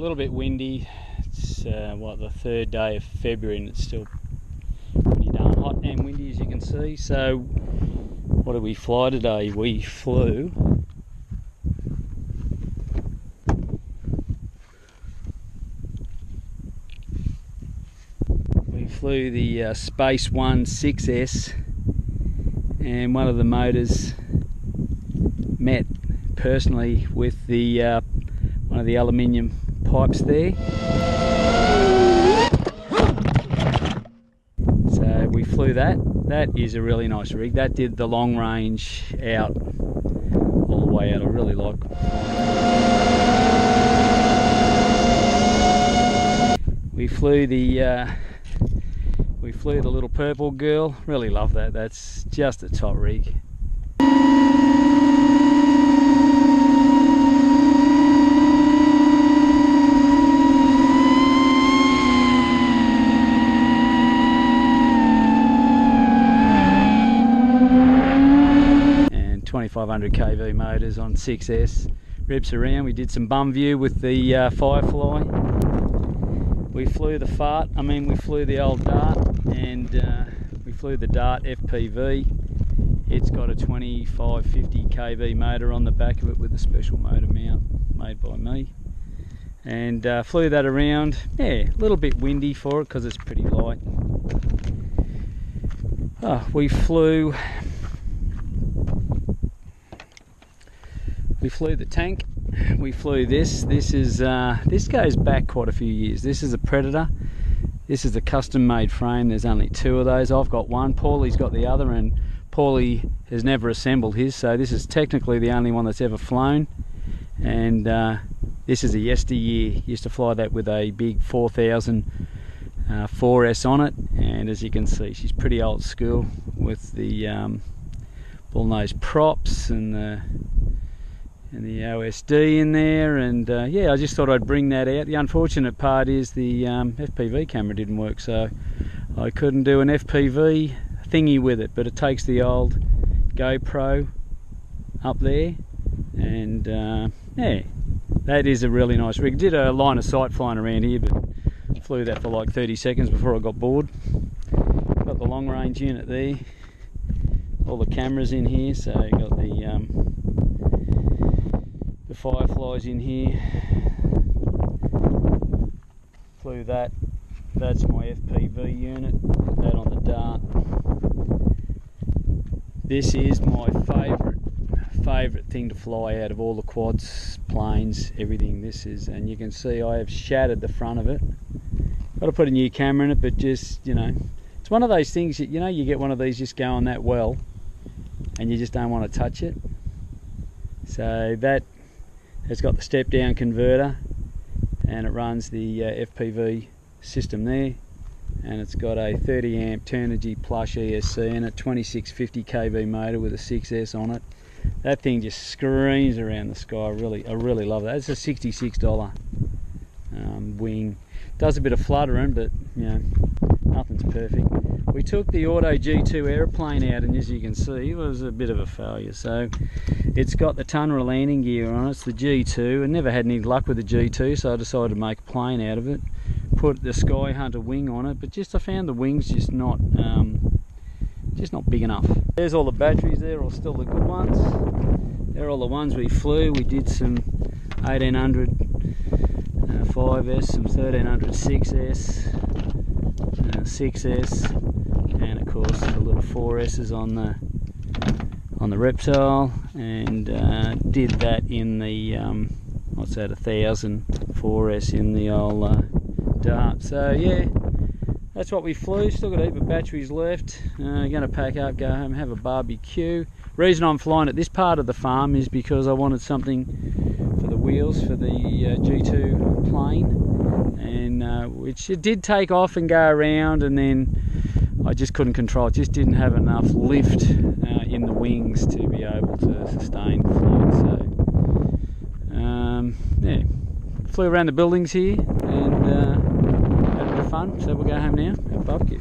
little bit windy. It's what, the 3rd day of February, and it's still pretty darn hot and windy, as you can see. So what did we fly today? We flew the Space One 6S, and one of the motors met personally with the one of the aluminium pipes there. So we flew that. That is a really nice rig. That did the long range out all the way out. I really like. We flew the little purple girl. Really love that. That's just a top rig. And 2500 kV motors on 6S. Rips around. We did some bum view with the Firefly. We flew the fart, we flew the old Dart, and we flew the Dart FPV. It's got a 2550 kV motor on the back of it with a special motor mount made by me. And flew that around. Yeah, a little bit windy for it because it's pretty light. We flew the tank. We flew this. This goes back quite a few years. This is a Predator. This is a custom made frame. There's only 2 of those. I've got one, Paulie's got the other, and Paulie has never assembled his, so this is technically the only one that's ever flown. And this is a yesteryear. Used to fly that with a big 4000 4S on it, and as you can see, she's pretty old school with the bullnose props and the OSD in there. And yeah, I just thought I'd bring that out. The unfortunate part is the FPV camera didn't work, so I couldn't do an FPV thingy with it, but it takes the old GoPro up there. And yeah, that is a really nice rig. Did a line of sight flying around here, but flew that for like 30 seconds before I got bored. Got the long range unit there, all the cameras in here, so you got the Fireflies in here. Flew that. That's my FPV unit. That on the Dart. This is my favourite thing to fly out of all the quads, planes, everything. This is, and you can see I have shattered the front of it. Got to put a new camera in it, but just, you know, it's one of those things that, you know, you get one of these just going that well and you just don't want to touch it. So that has got the step down converter, and it runs the FPV system there, and it's got a 30 amp Turnigy Plush ESC in it, 2650 kV motor with a 6S on it. That thing just screams around the sky. I really love that. It's a $66 wing. Does a bit of fluttering, but you know, nothing's perfect. We took the Auto G2 airplane out, and as you can see, it was a bit of a failure. So it's got the Tundra landing gear on it. It's the G2. I never had any luck with the G2, so I decided to make a plane out of it. Put the Sky Hunter wing on it, but just I found the wings just not big enough. There's all the batteries there, all still the good ones. They're all the ones we flew. We did some 1800 5S, some 1300 6S, 6S, and of course the little 4S's on the Reptile, and did that in the what's that, 1000 4S in the old Dart. So yeah, that's what we flew. Still got a heap of batteries left. Going to pack up, go home, have a barbecue. Reason I'm flying at this part of the farm is because I wanted something for the wheels for the G2 plane, and which it did take off and go around, and then I just couldn't control it. Just didn't have enough lift in the wings to be able to sustain the flight. So yeah, flew around the buildings here and had a bit of fun. So we'll go home now, have a barbecue.